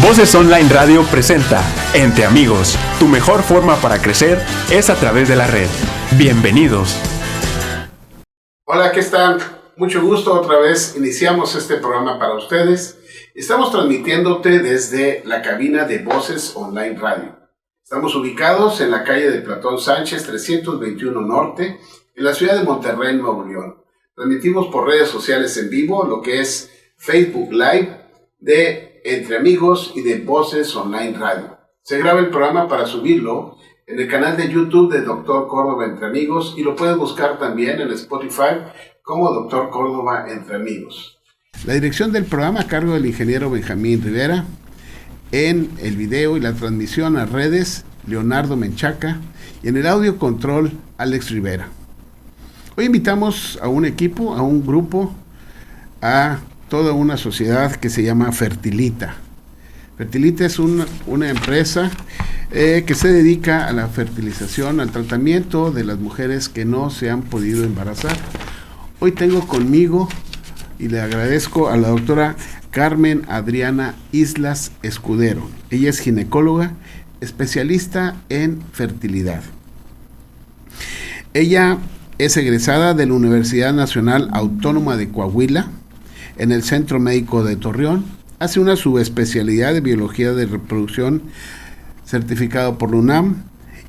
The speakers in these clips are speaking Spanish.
Voces Online Radio presenta Entre Amigos. Tu mejor forma para crecer es a través de la red. Bienvenidos. Hola, ¿qué están? Mucho gusto, otra vez iniciamos este programa para ustedes. Estamos transmitiéndote desde la cabina de Voces Online Radio. Estamos ubicados en la calle de Platón Sánchez 321 Norte, en la ciudad de Monterrey, Nuevo León. Transmitimos por redes sociales en vivo, lo que es Facebook Live de Entre Amigos y de Voces Online Radio. Se graba el programa para subirlo en el canal de YouTube de Dr. Córdoba Entre Amigos y lo puedes buscar también en Spotify como Dr. Córdoba Entre Amigos. La dirección del programa a cargo del ingeniero Benjamín Rivera. En el video y la transmisión a redes, Leonardo Menchaca. Y en el audio control, Alex Rivera. Hoy invitamos a un equipo, a un grupo, a toda una sociedad que se llama Fertilita. Fertilita es una empresa que se dedica a la fertilización, al tratamiento de las mujeres que no se han podido embarazar. Hoy tengo conmigo, y le agradezco a la doctora Carmen Adriana Islas Escudero. Ella es ginecóloga, especialista en fertilidad. Ella es egresada de la Universidad Nacional Autónoma de Coahuila, en el Centro Médico de Torreón. Hace una subespecialidad de Biología de Reproducción, certificado por la UNAM,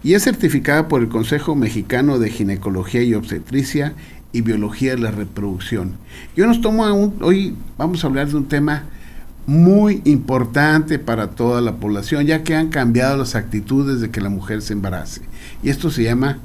y es certificada por el Consejo Mexicano de Ginecología y Obstetricia y Biología de la Reproducción. Hoy vamos a hablar de un tema muy importante para toda la población, ya que han cambiado las actitudes de que la mujer se embarace. Y esto se llama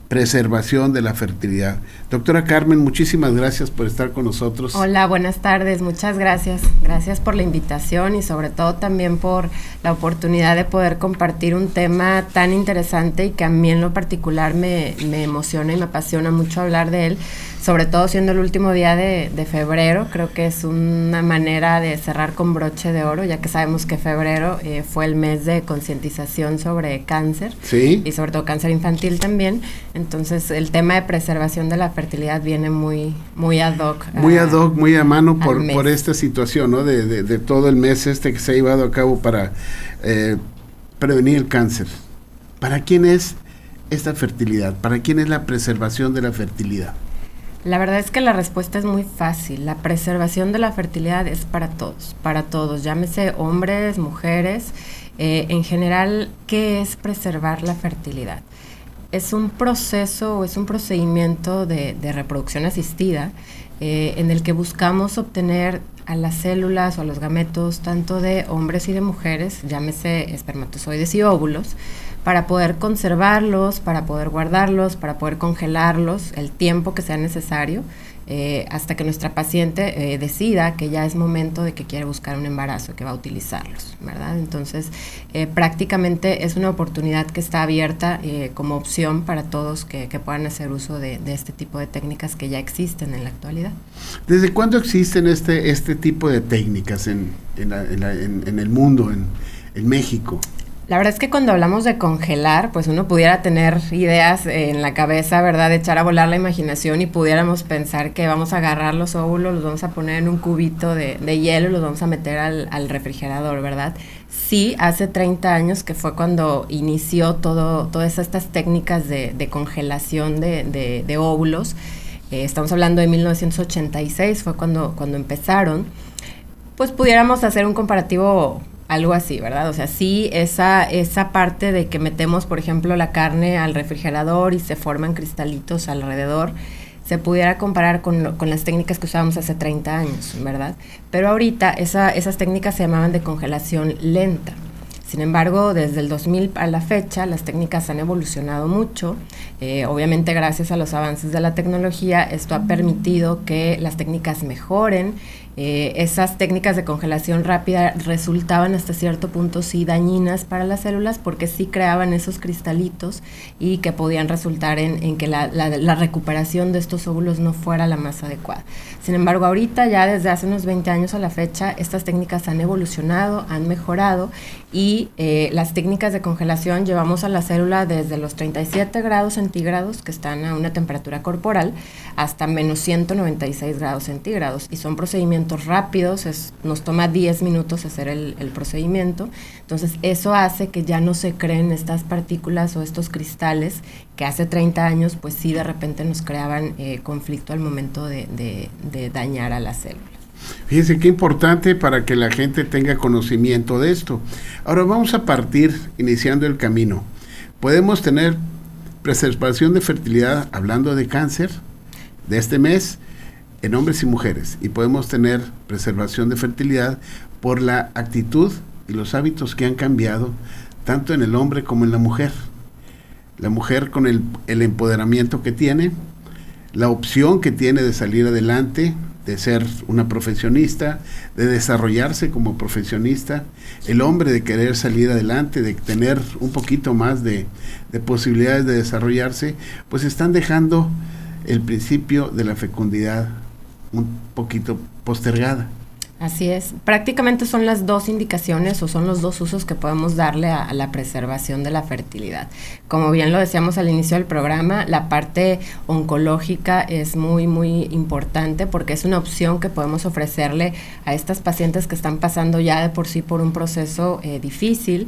preservación de la fertilidad. Doctora Carmen, muchísimas gracias por estar con nosotros. Hola, buenas tardes, muchas gracias. Gracias por la invitación y sobre todo también por la oportunidad de poder compartir un tema tan interesante y que a mí en lo particular me emociona y me apasiona mucho hablar de él, sobre todo siendo el último día de febrero. Creo que es una manera de cerrar con broche de oro, ya que sabemos que febrero fue el mes de concientización sobre cáncer, ¿sí? Y sobre todo cáncer infantil también. Entonces el tema de preservación de la fertilidad viene muy ad hoc. Muy a mano por esta situación, ¿no? De todo el mes que se ha llevado a cabo para prevenir el cáncer. ¿Para quién es esta fertilidad? ¿Para quién es la preservación de la fertilidad? La verdad es que la respuesta es muy fácil. La preservación de la fertilidad es para todos, llámese hombres, mujeres. En general, ¿qué es preservar la fertilidad? Es un proceso o es un procedimiento de reproducción asistida en el que buscamos obtener a las células o a los gametos tanto de hombres y de mujeres, llámese espermatozoides y óvulos, para poder conservarlos, para poder guardarlos, para poder congelarlos el tiempo que sea necesario, hasta que nuestra paciente decida que ya es momento de que quiere buscar un embarazo, que va a utilizarlos, ¿verdad? Entonces, prácticamente es una oportunidad que está abierta como opción para todos que puedan hacer uso de este tipo de técnicas que ya existen en la actualidad. ¿Desde cuándo existen este tipo de técnicas en el mundo, en México? La verdad es que cuando hablamos de congelar, pues uno pudiera tener ideas en la cabeza, ¿verdad? De echar a volar la imaginación y pudiéramos pensar que vamos a agarrar los óvulos, los vamos a poner en un cubito de hielo y los vamos a meter al refrigerador, ¿verdad? Sí, hace 30 años que fue cuando inició todas estas técnicas de congelación de óvulos. Estamos hablando de 1986, fue cuando empezaron. Pues pudiéramos hacer un comparativo algo así, ¿verdad? O sea, sí, esa parte de que metemos, por ejemplo, la carne al refrigerador y se forman cristalitos alrededor, se pudiera comparar con las técnicas que usábamos hace 30 años, ¿verdad? Pero ahorita esas técnicas se llamaban de congelación lenta. Sin embargo, desde el 2000 a la fecha, las técnicas han evolucionado mucho. Obviamente, gracias a los avances de la tecnología, esto ha permitido que las técnicas mejoren. Esas técnicas de congelación rápida resultaban hasta cierto punto sí dañinas para las células porque sí creaban esos cristalitos y que podían resultar en que la recuperación de estos óvulos no fuera la más adecuada. Sin embargo, ahorita ya desde hace unos 20 años a la fecha, estas técnicas han evolucionado, han mejorado y las técnicas de congelación llevamos a la célula desde los 37 grados centígrados, que están a una temperatura corporal, hasta menos 196 grados centígrados, y son procedimientos procedimientos rápidos, nos toma 10 minutos hacer el procedimiento, entonces eso hace que ya no se creen estas partículas o estos cristales que hace 30 años pues sí de repente nos creaban conflicto al momento de dañar a la célula. Fíjense qué importante para que la gente tenga conocimiento de esto. Ahora vamos a partir iniciando el camino. Podemos tener preservación de fertilidad, hablando de cáncer, de este mes, en hombres y mujeres. Y podemos tener preservación de fertilidad por la actitud y los hábitos que han cambiado, tanto en el hombre como en la mujer. La mujer con el empoderamiento que tiene, la opción que tiene de salir adelante, de ser una profesionista, de desarrollarse como profesionista, el hombre de querer salir adelante, de tener un poquito más de posibilidades de desarrollarse, pues están dejando el principio de la fecundidad un poquito postergada. Así es, prácticamente son las dos indicaciones o son los dos usos que podemos darle a la preservación de la fertilidad. Como bien lo decíamos al inicio del programa, la parte oncológica es muy, muy importante porque es una opción que podemos ofrecerle a estas pacientes que están pasando ya de por sí por un proceso difícil.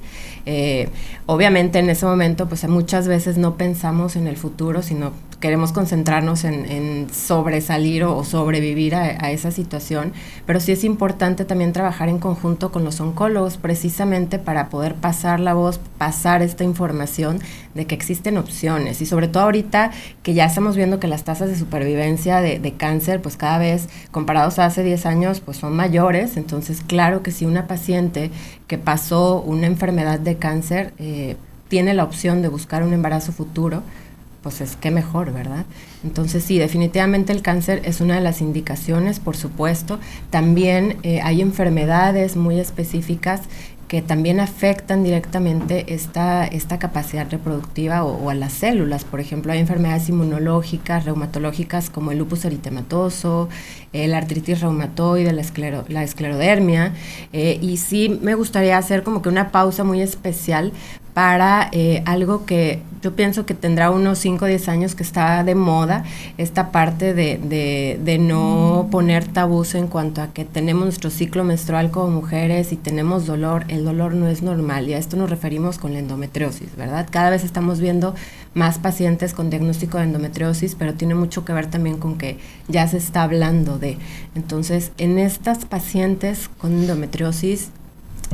Obviamente en ese momento pues muchas veces no pensamos en el futuro, sino queremos concentrarnos en sobresalir o sobrevivir a esa situación, pero sí es importante también trabajar en conjunto con los oncólogos precisamente para poder pasar la voz, pasar esta información de que existen opciones y sobre todo ahorita que ya estamos viendo que las tasas de supervivencia de cáncer pues cada vez comparados a hace 10 años pues son mayores, entonces claro que si una paciente que pasó una enfermedad de cáncer tiene la opción de buscar un embarazo futuro, pues es que mejor, ¿verdad? Entonces sí, definitivamente el cáncer es una de las indicaciones, por supuesto. También hay enfermedades muy específicas que también afectan directamente esta capacidad reproductiva o a las células. Por ejemplo, hay enfermedades inmunológicas, reumatológicas como el lupus eritematoso, la artritis reumatoide, la esclerodermia, y sí me gustaría hacer como que una pausa muy especial para algo que yo pienso que tendrá unos 5 o 10 años que está de moda, esta parte de no poner tabús en cuanto a que tenemos nuestro ciclo menstrual como mujeres y tenemos dolor. El dolor no es normal y a esto nos referimos con la endometriosis, ¿verdad? Cada vez estamos viendo más pacientes con diagnóstico de endometriosis, pero tiene mucho que ver también con que ya se está hablando de. Entonces, en estas pacientes con endometriosis,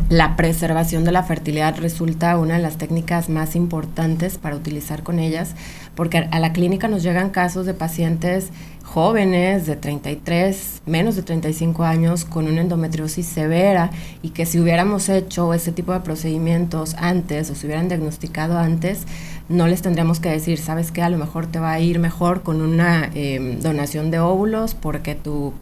la preservación de la fertilidad resulta una de las técnicas más importantes para utilizar con ellas, porque a la clínica nos llegan casos de pacientes jóvenes de 33, menos de 35 años con una endometriosis severa y que si hubiéramos hecho ese tipo de procedimientos antes o se hubieran diagnosticado antes, no les tendríamos que decir, ¿sabes qué? A lo mejor te va a ir mejor con una donación de óvulos porque tu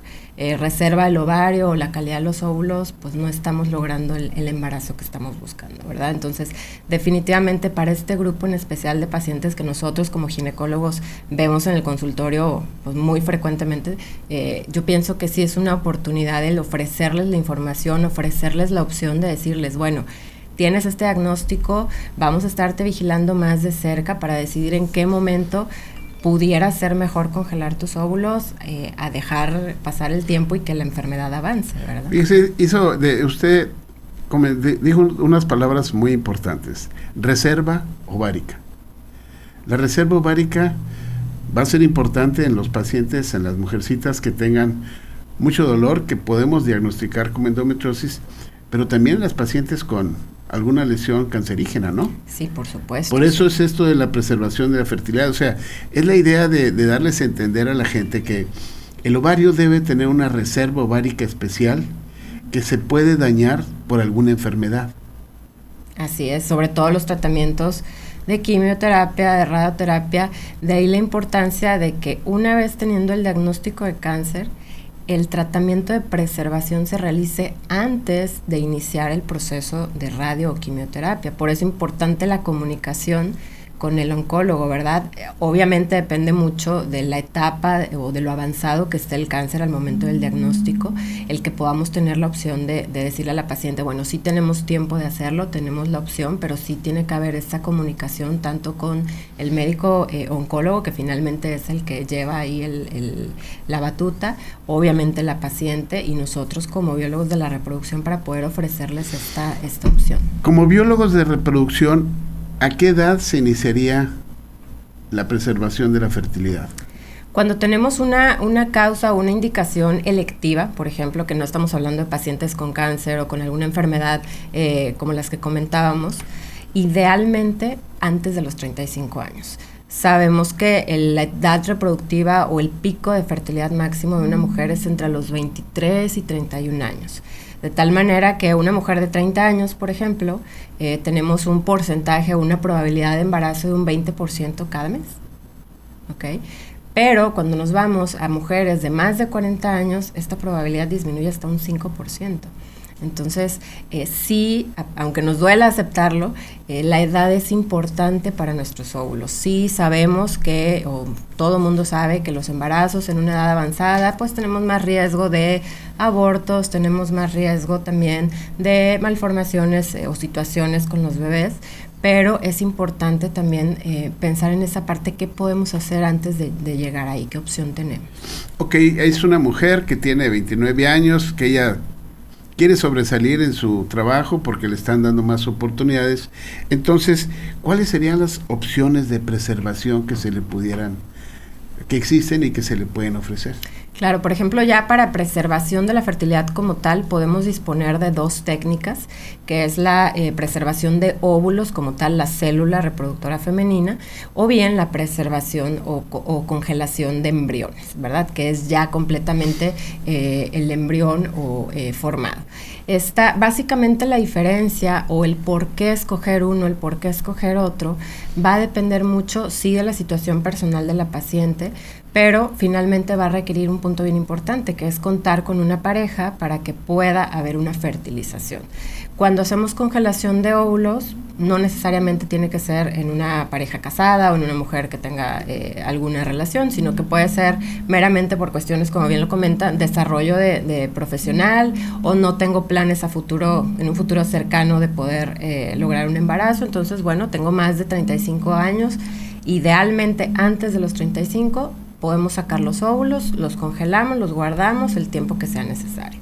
reserva del ovario o la calidad de los óvulos, pues no estamos logrando el embarazo que estamos buscando, ¿verdad? Entonces, definitivamente para este grupo en especial de pacientes que nosotros como ginecólogos vemos en el consultorio pues muy frecuentemente, yo pienso que sí es una oportunidad el ofrecerles la información, ofrecerles la opción de decirles, bueno, tienes este diagnóstico, vamos a estarte vigilando más de cerca para decidir en qué momento pudiera ser mejor congelar tus óvulos a dejar pasar el tiempo y que la enfermedad avance, ¿verdad? Usted dijo unas palabras muy importantes, reserva ovárica. La reserva ovárica va a ser importante en los pacientes, en las mujercitas que tengan mucho dolor, que podemos diagnosticar como endometriosis, pero también en las pacientes con alguna lesión cancerígena, ¿no? Sí, por supuesto. Por eso es esto de la preservación de la fertilidad, o sea, es la idea de darles a entender a la gente que el ovario debe tener una reserva ovárica especial que se puede dañar por alguna enfermedad. Así es, sobre todo los tratamientos de quimioterapia, de radioterapia, de ahí la importancia de que una vez teniendo el diagnóstico de cáncer, el tratamiento de preservación se realice antes de iniciar el proceso de radio o quimioterapia. Por eso es importante la comunicación con el oncólogo, ¿verdad? Obviamente depende mucho de la etapa o de lo avanzado que esté el cáncer al momento del diagnóstico, el que podamos tener la opción de decirle a la paciente, bueno, sí tenemos tiempo de hacerlo, tenemos la opción, pero sí tiene que haber esta comunicación tanto con el médico oncólogo, que finalmente es el que lleva ahí la batuta, obviamente la paciente y nosotros como biólogos de la reproducción para poder ofrecerles esta opción. Como biólogos de reproducción, ¿a qué edad se iniciaría la preservación de la fertilidad? Cuando tenemos una causa o una indicación electiva, por ejemplo, que no estamos hablando de pacientes con cáncer o con alguna enfermedad como las que comentábamos, idealmente antes de los 35 años. Sabemos que la edad reproductiva o el pico de fertilidad máximo de una mujer es entre los 23 y 31 años. De tal manera que una mujer de 30 años, por ejemplo, tenemos un porcentaje o una probabilidad de embarazo de un 20% cada mes. ¿Okay? Pero cuando nos vamos a mujeres de más de 40 años, esta probabilidad disminuye hasta un 5%. Entonces, sí, aunque nos duela aceptarlo, la edad es importante para nuestros óvulos. Sí sabemos que, o todo mundo sabe que los embarazos en una edad avanzada, pues tenemos más riesgo de abortos, tenemos más riesgo también de malformaciones o situaciones con los bebés, pero es importante también pensar en esa parte, qué podemos hacer antes de llegar ahí, qué opción tenemos. Ok, es una mujer que tiene 29 años, que ella quiere sobresalir en su trabajo porque le están dando más oportunidades. Entonces, ¿cuáles serían las opciones de preservación que existen y que se le pueden ofrecer? Claro, por ejemplo, ya para preservación de la fertilidad como tal, podemos disponer de dos técnicas, que es la preservación de óvulos como tal, la célula reproductora femenina, o bien la preservación o congelación de embriones, ¿verdad? Que es ya completamente el embrión formado. Básicamente la diferencia o el por qué escoger uno, el por qué escoger otro, va a depender mucho, sí, de la situación personal de la paciente, pero finalmente va a requerir un punto bien importante, que es contar con una pareja para que pueda haber una fertilización. Cuando hacemos congelación de óvulos, no necesariamente tiene que ser en una pareja casada o en una mujer que tenga alguna relación, sino que puede ser meramente por cuestiones, como bien lo comentan, desarrollo de profesional, o no tengo planes en un futuro cercano de poder lograr un embarazo. Entonces, bueno, tengo más de 35 años, idealmente antes de los 35, podemos sacar los óvulos, los congelamos, los guardamos el tiempo que sea necesario.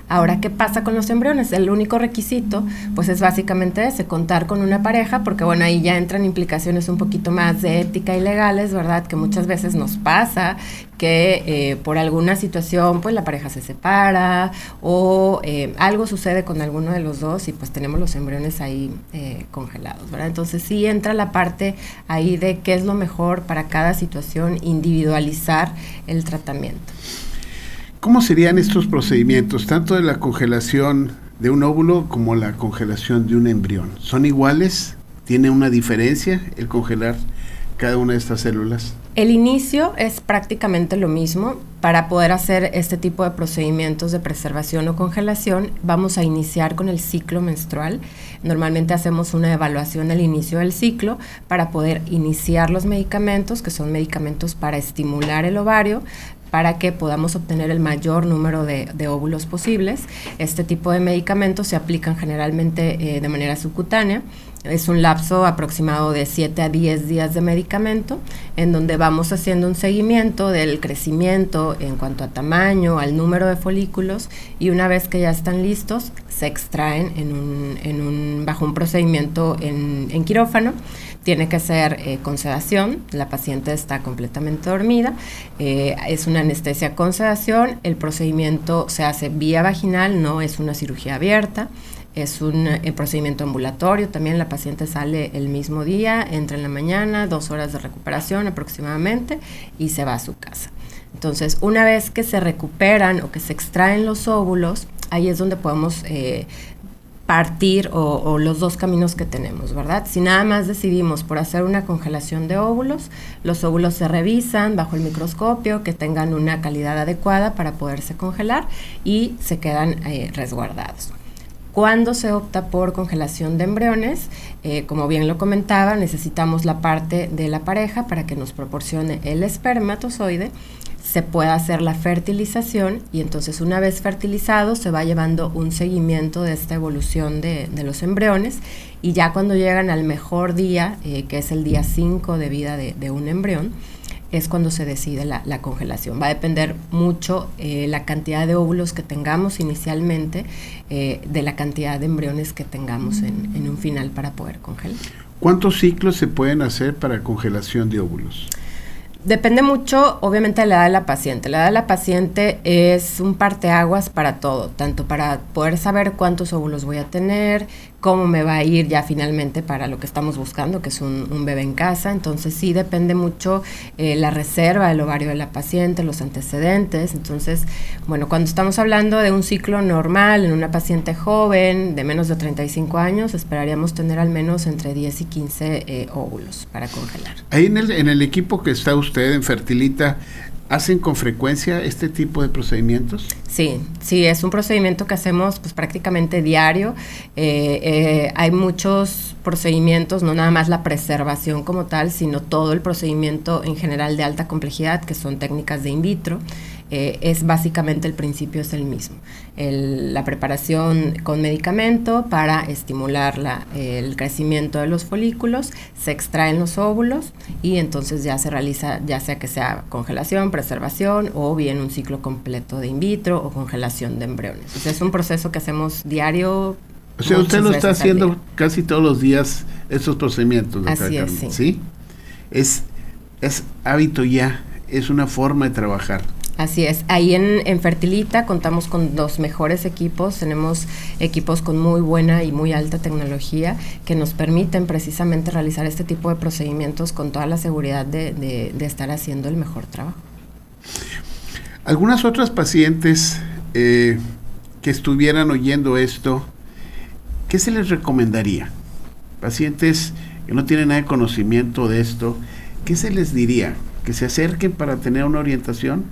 Ahora, ¿qué pasa con los embriones? El único requisito, pues es básicamente ese, contar con una pareja, porque bueno, ahí ya entran implicaciones un poquito más de ética y legales, ¿verdad? Que muchas veces nos pasa que por alguna situación, pues la pareja se separa o algo sucede con alguno de los dos y pues tenemos los embriones ahí congelados, ¿verdad? Entonces sí entra la parte ahí de qué es lo mejor para cada situación, individualizar el tratamiento. ¿Cómo serían estos procedimientos, tanto de la congelación de un óvulo como la congelación de un embrión? ¿Son iguales? ¿Tiene una diferencia el congelar cada una de estas células? El inicio es prácticamente lo mismo. Para poder hacer este tipo de procedimientos de preservación o congelación, vamos a iniciar con el ciclo menstrual. Normalmente hacemos una evaluación al inicio del ciclo para poder iniciar los medicamentos, que son medicamentos para estimular el ovario, para que podamos obtener el mayor número de óvulos posibles. Este tipo de medicamentos se aplican generalmente de manera subcutánea. Es un lapso aproximado de 7 a 10 días de medicamento, en donde vamos haciendo un seguimiento del crecimiento en cuanto a tamaño, al número de folículos, y una vez que ya están listos, se extraen bajo un procedimiento en quirófano. Tiene que ser con sedación, la paciente está completamente dormida, es una anestesia con sedación, el procedimiento se hace vía vaginal, no es una cirugía abierta. Es un procedimiento ambulatorio, también la paciente sale el mismo día, entra en la mañana, 2 horas de recuperación aproximadamente y se va a su casa. Entonces, una vez que se recuperan o que se extraen los óvulos, ahí es donde podemos partir o los dos caminos que tenemos, ¿verdad? Si nada más decidimos por hacer una congelación de óvulos, los óvulos se revisan bajo el microscopio, que tengan una calidad adecuada para poderse congelar y se quedan resguardados. Cuando se opta por congelación de embriones, como bien lo comentaba, necesitamos la parte de la pareja para que nos proporcione el espermatozoide, se pueda hacer la fertilización y entonces una vez fertilizado se va llevando un seguimiento de esta evolución de los embriones y ya cuando llegan al mejor día, que es el día 5 de vida de un embrión, es cuando se decide la congelación. Va a depender mucho la cantidad de óvulos que tengamos inicialmente, de la cantidad de embriones que tengamos en un final para poder congelar. ¿Cuántos ciclos se pueden hacer para congelación de óvulos? Depende mucho, obviamente, de la edad de la paciente. La edad de la paciente es un parteaguas para todo, tanto para poder saber cuántos óvulos voy a tener, cómo me va a ir ya finalmente para lo que estamos buscando, que es un bebé en casa. Entonces sí depende mucho la reserva del ovario de la paciente, los antecedentes. Entonces, bueno, cuando estamos hablando de un ciclo normal en una paciente joven de menos de 35 años, esperaríamos tener al menos entre 10 y 15 óvulos para congelar. Ahí en el equipo que está usted en Fertilita, ¿hacen con frecuencia este tipo de procedimientos? Sí, es un procedimiento que hacemos pues prácticamente diario. Hay muchos procedimientos, no nada más la preservación como tal, sino todo el procedimiento en general de alta complejidad, que son técnicas de in vitro. Es básicamente el principio es el mismo. La preparación con medicamento para estimular el crecimiento de los folículos, se extraen los óvulos y entonces ya se realiza, ya sea que sea congelación, preservación o bien un ciclo completo de in vitro o congelación de embriones. O sea, es un proceso que hacemos diario. O sea, usted lo está haciendo casi todos los días, estos procedimientos. Así es, ¿sí? Es hábito ya, es una forma de trabajar. Así es, ahí en Fertilita contamos con los mejores equipos, tenemos equipos con muy buena y muy alta tecnología que nos permiten precisamente realizar este tipo de procedimientos con toda la seguridad de estar haciendo el mejor trabajo. Algunas otras pacientes que estuvieran oyendo esto, ¿qué se les recomendaría? Pacientes que no tienen nada de conocimiento de esto, ¿qué se les diría? ¿Que se acerquen para tener una orientación?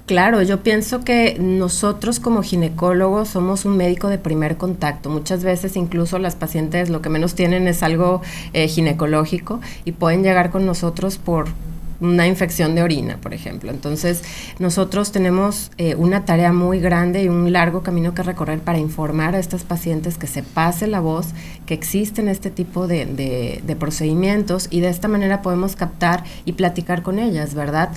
Claro, yo pienso que nosotros como ginecólogos somos un médico de primer contacto. Muchas veces incluso las pacientes lo que menos tienen es algo ginecológico y pueden llegar con nosotros por una infección de orina, por ejemplo. Entonces, nosotros tenemos una tarea muy grande y un largo camino que recorrer para informar a estas pacientes que se pase la voz, que existen este tipo de procedimientos y de esta manera podemos captar y platicar con ellas, ¿verdad?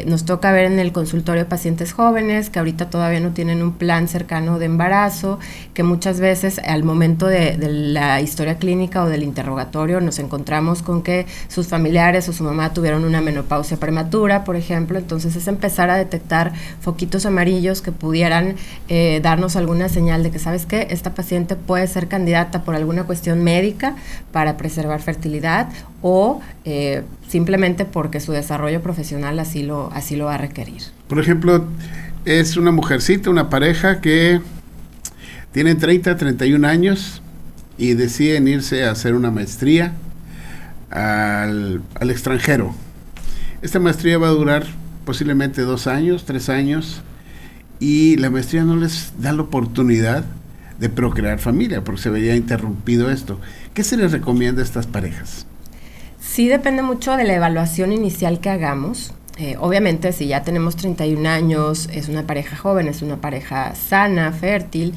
Nos toca ver en el consultorio pacientes jóvenes que ahorita todavía no tienen un plan cercano de embarazo, que muchas veces al momento de la historia clínica o del interrogatorio nos encontramos con que sus familiares o su mamá tuvieron una menopausia prematura, por ejemplo. Entonces es empezar a detectar foquitos amarillos que pudieran darnos alguna señal de que, ¿sabes qué? Esta paciente puede ser candidata por alguna cuestión médica para preservar fertilidad o simplemente porque su desarrollo profesional así lo va a requerir. Por ejemplo, es una mujercita, una pareja que tienen 30, 31 años y deciden irse a hacer una maestría al extranjero. Esta maestría va a durar posiblemente 2 años, 3 años, y la maestría no les da la oportunidad de procrear familia, porque se vería interrumpido esto. ¿Qué se les recomienda a estas parejas? Sí, depende mucho de la evaluación inicial que hagamos. Obviamente, si ya tenemos 31 años, es una pareja joven, es una pareja sana, fértil,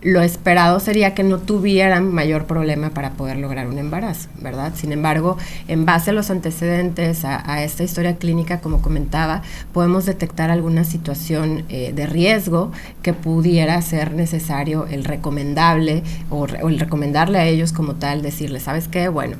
lo esperado sería que no tuvieran mayor problema para poder lograr un embarazo, ¿verdad? Sin embargo, en base a los antecedentes, a esta historia clínica, como comentaba, podemos detectar alguna situación de riesgo que pudiera ser necesario el recomendable o el recomendarle a ellos como tal, decirles, ¿sabes qué? Bueno,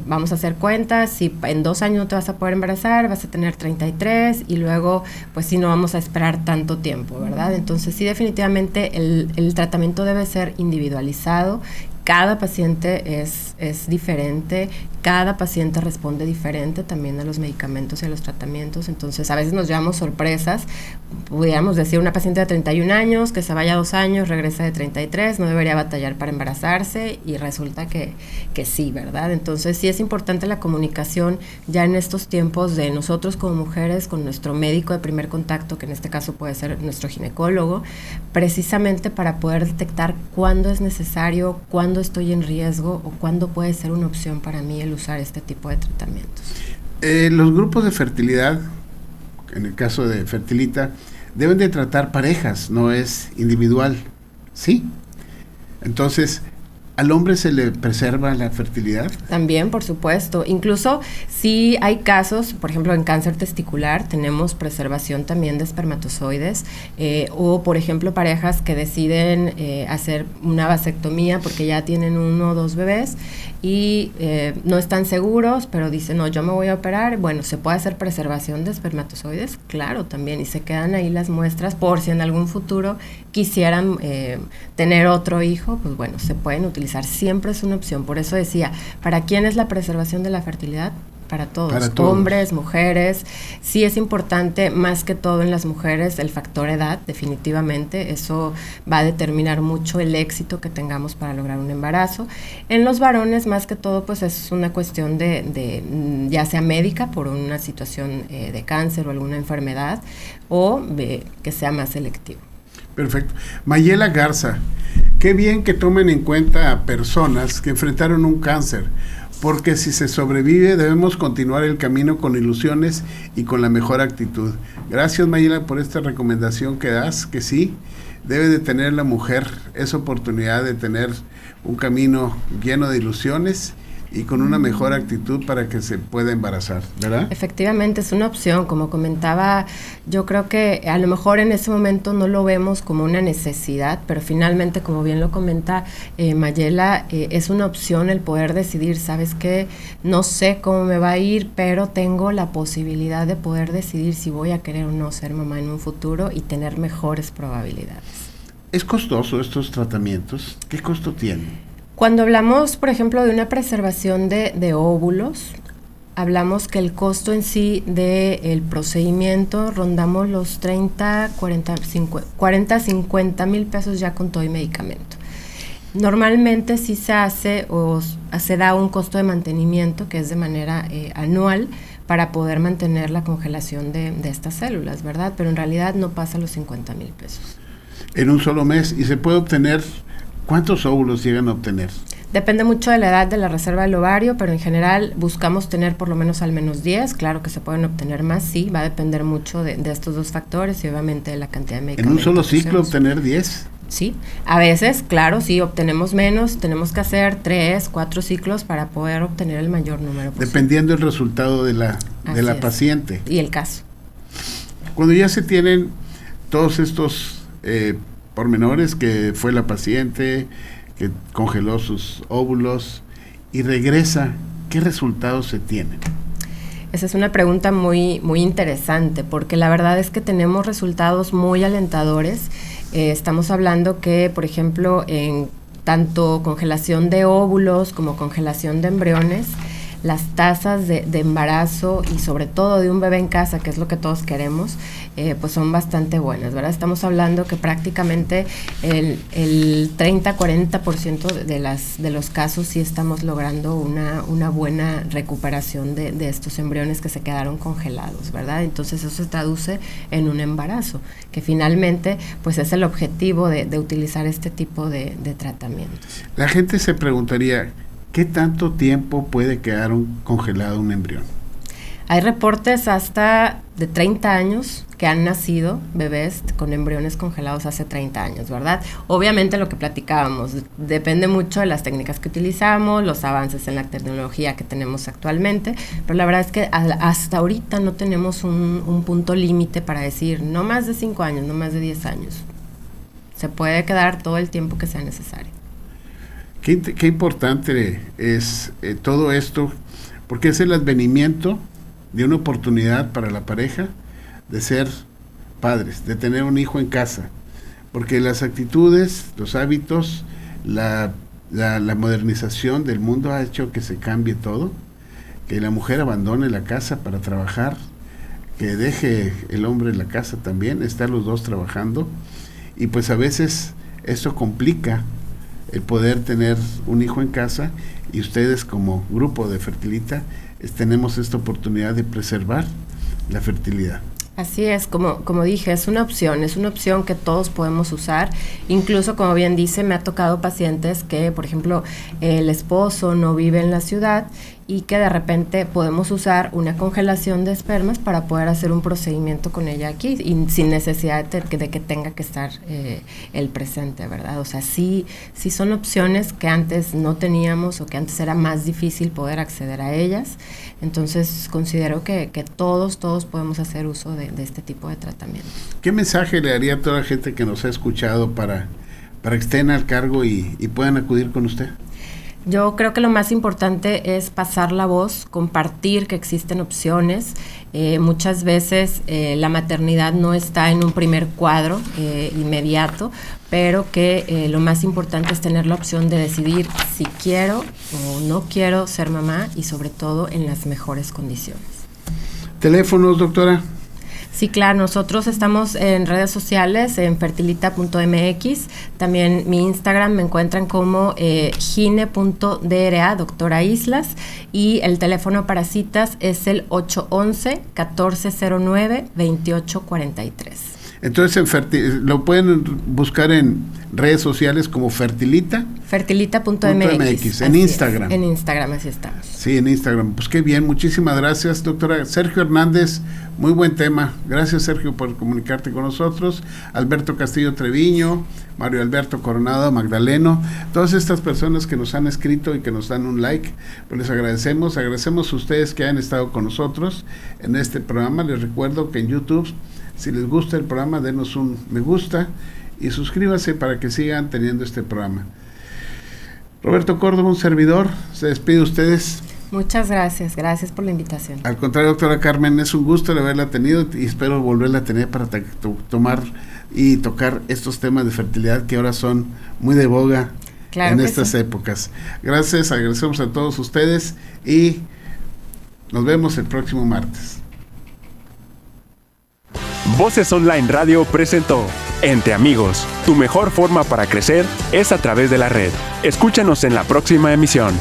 vamos a hacer cuentas, si en 2 años no te vas a poder embarazar, vas a tener 33 y luego, pues sí, no vamos a esperar tanto tiempo, ¿verdad? Entonces, sí, definitivamente el tratamiento debe ser individualizado. Cada paciente es diferente, Cada paciente responde diferente también a los medicamentos y a los tratamientos, entonces a veces nos llevamos sorpresas. Pudiéramos decir, una paciente de 31 años que se vaya 2 años, regresa de 33, no debería batallar para embarazarse, y resulta que sí, ¿verdad? Entonces sí es importante la comunicación ya en estos tiempos de nosotros como mujeres con nuestro médico de primer contacto, que en este caso puede ser nuestro ginecólogo, precisamente para poder detectar cuándo es necesario, cuándo estoy en riesgo o cuándo puede ser una opción para mí el usar este tipo de tratamientos. Los grupos de fertilidad, en el caso de Fertilita, deben de tratar parejas, no es individual, ¿sí? Entonces, ¿al hombre se le preserva la fertilidad? También, por supuesto. Incluso si hay casos, por ejemplo, en cáncer testicular, tenemos preservación también de espermatozoides, o, por ejemplo, parejas que deciden hacer una vasectomía porque ya tienen 1 o 2 bebés y no están seguros, pero dicen, no, yo me voy a operar. Bueno, ¿se puede hacer preservación de espermatozoides? Claro, también, y se quedan ahí las muestras por si en algún futuro quisieran tener otro hijo, pues bueno, se pueden utilizar. Siempre es una opción. Por eso decía, ¿para quién es la preservación de la fertilidad? Para todos, hombres, mujeres. Sí es importante, más que todo en las mujeres, el factor edad, definitivamente. Eso va a determinar mucho el éxito que tengamos para lograr un embarazo. En los varones, más que todo, pues es una cuestión de ya sea médica, por una situación de cáncer o alguna enfermedad, o que sea más selectivo. Perfecto. Mayela Garza, qué bien que tomen en cuenta a personas que enfrentaron un cáncer, porque si se sobrevive debemos continuar el camino con ilusiones y con la mejor actitud. Gracias, Mayela, por esta recomendación que das, que sí, debe de tener la mujer esa oportunidad de tener un camino lleno de ilusiones y con una mejor actitud para que se pueda embarazar, ¿verdad? Efectivamente, es una opción. Como comentaba, yo creo que a lo mejor en ese momento no lo vemos como una necesidad, pero finalmente, como bien lo comenta Mayela, es una opción el poder decidir, ¿sabes qué? No sé cómo me va a ir, pero tengo la posibilidad de poder decidir si voy a querer o no ser mamá en un futuro y tener mejores probabilidades. ¿Es costoso estos tratamientos? ¿Qué costo tienen? Cuando hablamos, por ejemplo, de una preservación de óvulos, hablamos que el costo en sí del procedimiento rondamos los 40-50 mil pesos ya con todo y medicamento. Normalmente sí se hace o se da un costo de mantenimiento que es de manera anual para poder mantener la congelación de estas células, ¿verdad? Pero en realidad no pasa los 50 mil pesos. En un solo mes, y se puede obtener. ¿Cuántos óvulos llegan a obtener? Depende mucho de la edad de la reserva del ovario, pero en general buscamos tener por lo menos al menos 10. Claro que se pueden obtener más, sí, va a depender mucho de estos dos factores y obviamente de la cantidad de medicamentos. ¿En un solo ciclo obtener 10? Sí, a veces, claro, sí, obtenemos menos, tenemos que hacer 3, 4 ciclos para poder obtener el mayor número posible. Dependiendo del resultado de la paciente. Y el caso. Cuando ya se tienen todos estos pormenores, que fue la paciente, que congeló sus óvulos y regresa, ¿qué resultados se tienen? Esa es una pregunta muy, muy interesante, porque la verdad es que tenemos resultados muy alentadores. Estamos hablando que, por ejemplo, en tanto congelación de óvulos como congelación de embriones, las tasas de embarazo y sobre todo de un bebé en casa, que es lo que todos queremos, pues son bastante buenas, ¿verdad? Estamos hablando que prácticamente el 30-40% de los casos sí estamos logrando una buena recuperación de estos embriones que se quedaron congelados, ¿verdad? Entonces eso se traduce en un embarazo, que finalmente pues es el objetivo de utilizar este tipo de tratamientos. La gente se preguntaría, ¿qué tanto tiempo puede quedar congelado un embrión? Hay reportes hasta de 30 años que han nacido bebés con embriones congelados hace 30 años, ¿verdad? Obviamente lo que platicábamos, depende mucho de las técnicas que utilizamos, los avances en la tecnología que tenemos actualmente, pero la verdad es que hasta ahorita no tenemos un punto límite para decir, no más de 5 años, no más de 10 años. Se puede quedar todo el tiempo que sea necesario. Qué importante es todo esto, porque es el advenimiento de una oportunidad para la pareja de ser padres, de tener un hijo en casa, porque las actitudes, los hábitos, la modernización del mundo ha hecho que se cambie todo, que la mujer abandone la casa para trabajar, que deje el hombre en la casa también, estar los dos trabajando, y pues a veces esto complica el poder tener un hijo en casa, y ustedes como grupo de Fertilita tenemos esta oportunidad de preservar la fertilidad. Así es, como dije, es una opción que todos podemos usar. Incluso, como bien dice, me ha tocado pacientes que, por ejemplo, el esposo no vive en la ciudad y que de repente podemos usar una congelación de espermas para poder hacer un procedimiento con ella aquí y sin necesidad de que tenga que estar el presente, ¿verdad? O sea, sí son opciones que antes no teníamos o que antes era más difícil poder acceder a ellas. Entonces considero que todos podemos hacer uso de este tipo de tratamiento. ¿Qué mensaje le daría a toda la gente que nos ha escuchado para que estén al cargo y puedan acudir con usted? Yo creo que lo más importante es pasar la voz, compartir que existen opciones. Muchas veces la maternidad no está en un primer cuadro inmediato, pero que lo más importante es tener la opción de decidir si quiero o no quiero ser mamá y sobre todo en las mejores condiciones. ¿Teléfonos, doctora? Sí, claro, nosotros estamos en redes sociales, en fertilita.mx, también mi Instagram me encuentran como gine.dra, doctora Islas, y el teléfono para citas es el 811-1409-2843. Entonces, lo pueden buscar en redes sociales como Fertilita. Fertilita.mx. En Instagram. En Instagram, así estamos. Sí, en Instagram. Pues qué bien, muchísimas gracias, doctora. Sergio Hernández, muy buen tema. Gracias, Sergio, por comunicarte con nosotros. Alberto Castillo Treviño, Mario Alberto Coronado, Magdaleno, todas estas personas que nos han escrito y que nos dan un like, pues les agradecemos. Agradecemos a ustedes que hayan estado con nosotros en este programa. Les recuerdo que en YouTube, si les gusta el programa, denos un me gusta y suscríbase para que sigan teniendo este programa. Roberto Córdoba, un servidor, se despide de ustedes. Muchas gracias por la invitación. Al contrario, doctora Carmen, es un gusto el haberla tenido y espero volverla a tener para tomar y tocar estos temas de fertilidad que ahora son muy de boga en estas épocas. Gracias, agradecemos a todos ustedes y nos vemos el próximo martes. Voces Online Radio presentó Entre Amigos. Tu mejor forma para crecer es a través de la red. Escúchanos en la próxima emisión.